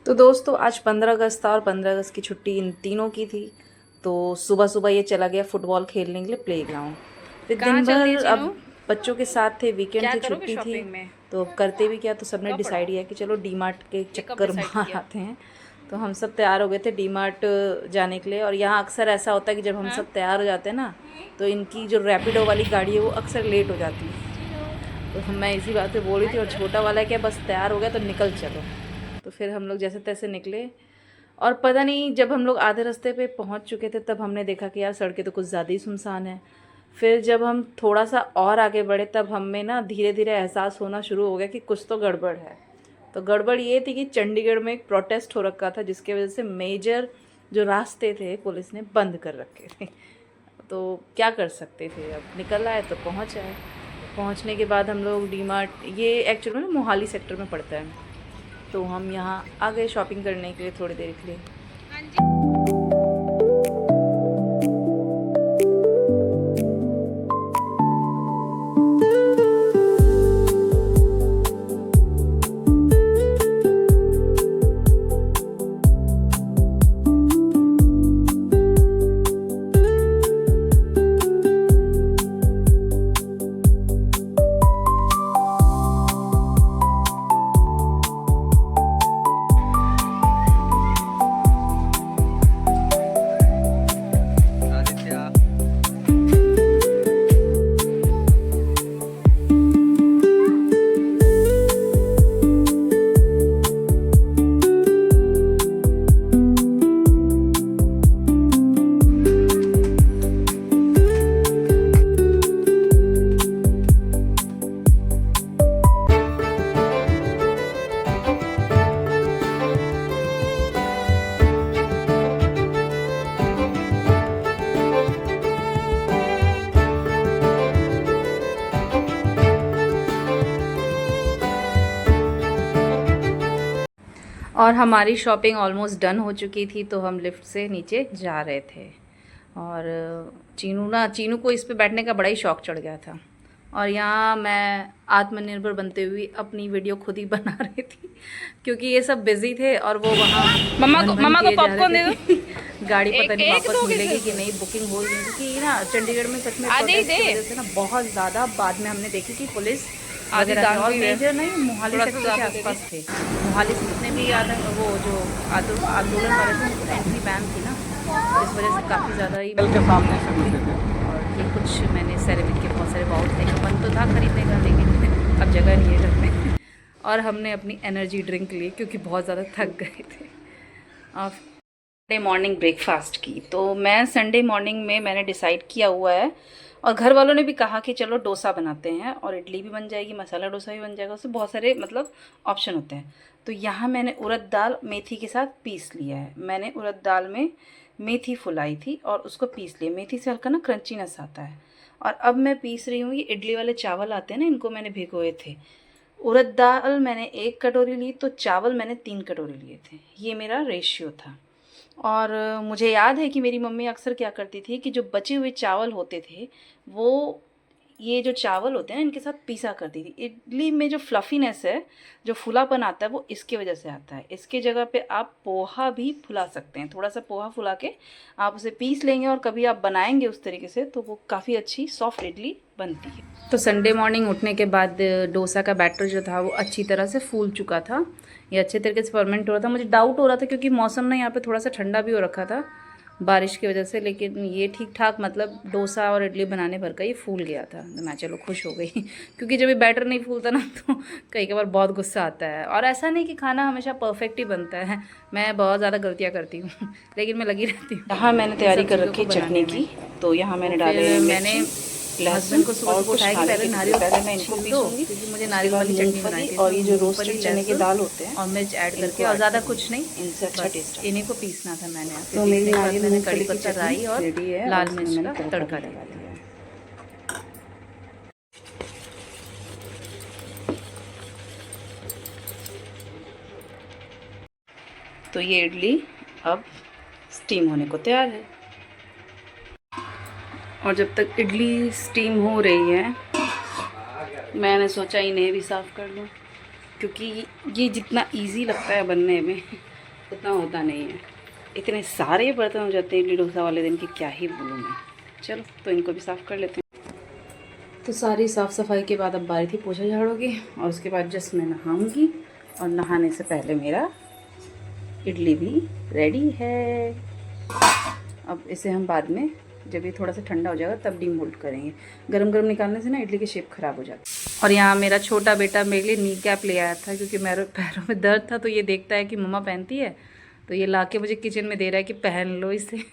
तो दोस्तों आज 15 अगस्त था और 15 अगस्त की छुट्टी इन तीनों की थी। तो सुबह सुबह ये चला गया फुटबॉल खेलने के लिए प्लेग्राउंड। फिर कहाँ दिन चल भर दिए चीनू? अब बच्चों के साथ थे, वीकेंड क्या थी, करोगे छुट्टी थी। शॉपिंग में? तो अब करते भी क्या, तो सबने कब पढ़ा? डिसाइड किया कि चलो डी मार्ट के ये कब चक्कर डिसाइड मार किया? आते हैं। तो हम सब तैयार हो गए थे डी मार्ट जाने के लिए। और यहाँ अक्सर ऐसा होता है कि जब हम हाँ? सब तैयार हो जाते हैं ना, तो इनकी जो रैपिडो वाली गाड़ी है वो अक्सर लेट हो जाती है। तो मैं इसी बात पे बोल रही थी, और छोटा वाला क्या, बस तैयार हो गया तो निकल चलो। तो फिर हम लोग जैसे तैसे निकले। और पता नहीं, जब हम लोग आधे रास्ते पे पहुंच चुके थे तब हमने देखा कि यार सड़कें तो कुछ ज़्यादा ही सुनसान है। फिर जब हम थोड़ा सा और आगे बढ़े तब हमें ना धीरे धीरे एहसास होना शुरू हो गया कि कुछ तो गड़बड़ है। तो गड़बड़ ये थी कि चंडीगढ़ में एक प्रोटेस्ट हो रखा था, जिसके वजह से मेजर जो रास्ते थे पुलिस ने बंद कर रखे थे। तो क्या कर सकते थे, अब निकल आए तो पहुंच आए। पहुंचने के बाद हम लोग डी मार्ट, ये एक्चुअली ना मोहाली सेक्टर में पड़ता है, तो हम यहाँ आ गए शॉपिंग करने के लिए थोड़ी देर के लिए। और हमारी शॉपिंग ऑलमोस्ट डन हो चुकी थी, तो हम लिफ्ट से नीचे जा रहे थे। और चीनू को इस पे बैठने का बड़ा ही शौक चढ़ गया था। और यहाँ मैं आत्मनिर्भर बनते हुए अपनी वीडियो खुद ही बना रही थी, क्योंकि ये सब बिजी थे और वो वहाँ मम्मा को पॉपकॉर्न दे दो। गाड़ी पता नहीं एक वापस दोगे मिलेगी कि सिर्फ? नहीं, बुकिंग हो गई। क्योंकि ना चंडीगढ़ में सच में आधे ही प्रोटेस्ट की दे। वजह से ना बहुत ज़्यादा बाद में हमने देखी कि पुलिस आधी वगैरह थे। दाल और भी है। मेजर नहीं, मोहाली थोड़ा सा सेक्टर के ज़्यादा दे दे। आसपास थे। मोहाली से जितने भी वो जो आंदोलन वाले थे उनको एंट्री बैन थी ना, तो इस वजह से काफ़ी ज़्यादा ही के सामने से मिलते थे। और ये कुछ मैंने सेरेमिक के बहुत सारे बाउल थे, मन तो था खरीदने का, लेकिन अब जगह नहीं है घर में। और हमने अपनी एनर्जी ड्रिंक ली क्योंकि बहुत ज़्यादा थक गए थे। और संडे मॉर्निंग ब्रेकफास्ट की, तो मैं संडे मॉर्निंग में मैंने डिसाइड किया हुआ है, और घर वालों ने भी कहा कि चलो डोसा बनाते हैं, और इडली भी बन जाएगी, मसाला डोसा भी बन जाएगा, उससे बहुत सारे मतलब ऑप्शन होते हैं। तो यहाँ मैंने उड़द दाल मेथी के साथ पीस लिया है। मैंने उड़द दाल में मेथी फुलाई थी और उसको पीस लिया। मेथी से हल्का ना क्रंचीनेस आता है। और अब मैं पीस रही हूँ ये इडली वाले चावल आते हैं ना, इनको मैंने भिगोए थे। उड़द दाल मैंने 1 कटोरी ली, तो चावल मैंने 3 कटोरी लिए थे। ये मेरा रेशियो था। और मुझे याद है कि मेरी मम्मी अक्सर क्या करती थी कि जो बचे हुए चावल होते थे वो, ये जो चावल होते हैं ना, इनके साथ पीसा करती थी। इडली में जो फ्लफीनेस है, जो फुलापन आता है, वो इसकी वजह से आता है। इसके जगह पे आप पोहा भी फुला सकते हैं। थोड़ा सा पोहा फुला के आप उसे पीस लेंगे और कभी आप बनाएंगे उस तरीके से, तो वो काफ़ी अच्छी सॉफ्ट इडली बनती है। तो संडे मॉर्निंग उठने के बाद डोसा का बैटर जो था वो अच्छी तरह से फूल चुका था। ये अच्छे तरीके से फर्मेंट हो रहा था। मुझे डाउट हो रहा था क्योंकि मौसम ना यहाँ पे थोड़ा सा ठंडा भी हो रखा था बारिश की वजह से, लेकिन ये ठीक ठाक मतलब डोसा और इडली बनाने भर का ये फूल गया था। तो मैं चलो खुश हो गई क्योंकि जब ये बैटर नहीं फूलता ना तो कई बार बहुत गुस्सा आता है। और ऐसा नहीं कि खाना हमेशा परफेक्ट ही बनता है, मैं बहुत ज़्यादा गलतियाँ करती हूँ लेकिन मैं लगी रहती हूँ। यहाँ मैंने तैयारी कर रखी चटनी की, तो यहाँ मैंने डाले मैंने लहसुन को सुबह उठाया कि पहले नारियल पहले मैं इनको पीसूंगी, क्योंकि मुझे नारियल वाली चटनी बनाई थी। और ये जो रोस्टेड चने के दाल होते हैं और मिर्च ऐड करके, और ज़्यादा कुछ नहीं, इनसे अच्छा टेस्ट, इन्हीं को पीसना था मैंने। तो मेरी नारियल मैंने कड़ी पत्ता, राई और लाल मिर्च का तड़का लगा दिया। तो ये इडली अब स्टीम होने को तैयार है। और जब तक इडली स्टीम हो रही है मैंने सोचा इन्हें भी साफ़ कर लूँ, क्योंकि ये जितना इजी लगता है बनने में उतना होता नहीं है। इतने सारे बर्तन हो जाते हैं इडली डोसा वाले दिन की, क्या ही बोलूँ मैं। चलो तो इनको भी साफ़ कर लेते हैं। तो सारी साफ़ सफाई के बाद अब बारी थी पोछा झाड़ू की, और उसके बाद जस्ट मैं नहाऊंगी, और नहाने से पहले मेरा इडली भी रेडी है। अब इसे हम बाद में जब ये थोड़ा सा ठंडा हो जाएगा तब डीमोल्ड करेंगे। गरम गरम निकालने से ना इडली की शेप ख़राब हो जाती है। और यहाँ मेरा छोटा बेटा मेरे लिए नी कैप ले आया था, क्योंकि मेरे पैरों में दर्द था, तो ये देखता है कि मम्मा पहनती है, तो ये लाके मुझे किचन में दे रहा है कि पहन लो इसे।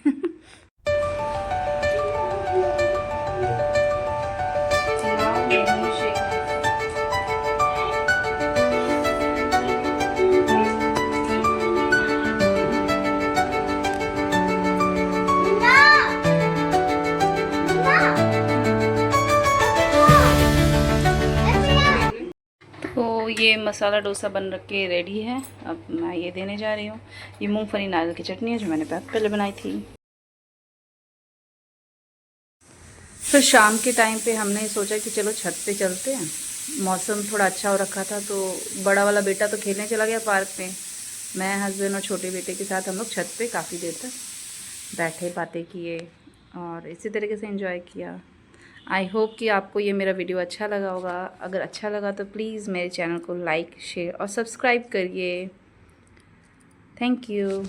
तो ये मसाला डोसा बन के रेडी है। अब मैं ये देने जा रही हूँ। ये मूंगफली नारियल की चटनी है जो मैंने पहले बनाई थी। फिर शाम के टाइम पे हमने सोचा कि चलो छत पे चलते हैं। मौसम थोड़ा अच्छा हो रखा था, तो बड़ा वाला बेटा तो खेलने चला गया पार्क में। मैं, हस्बैंड और छोटे बेटे के साथ हम लोग छत पे काफ़ी देर तक बैठे, बातें किए और इसी तरीके से एंजॉय किया। आई होप कि आपको ये मेरा वीडियो अच्छा लगा होगा। अगर अच्छा लगा तो प्लीज़ मेरे चैनल को लाइक, शेयर और सब्सक्राइब करिए। Thank you.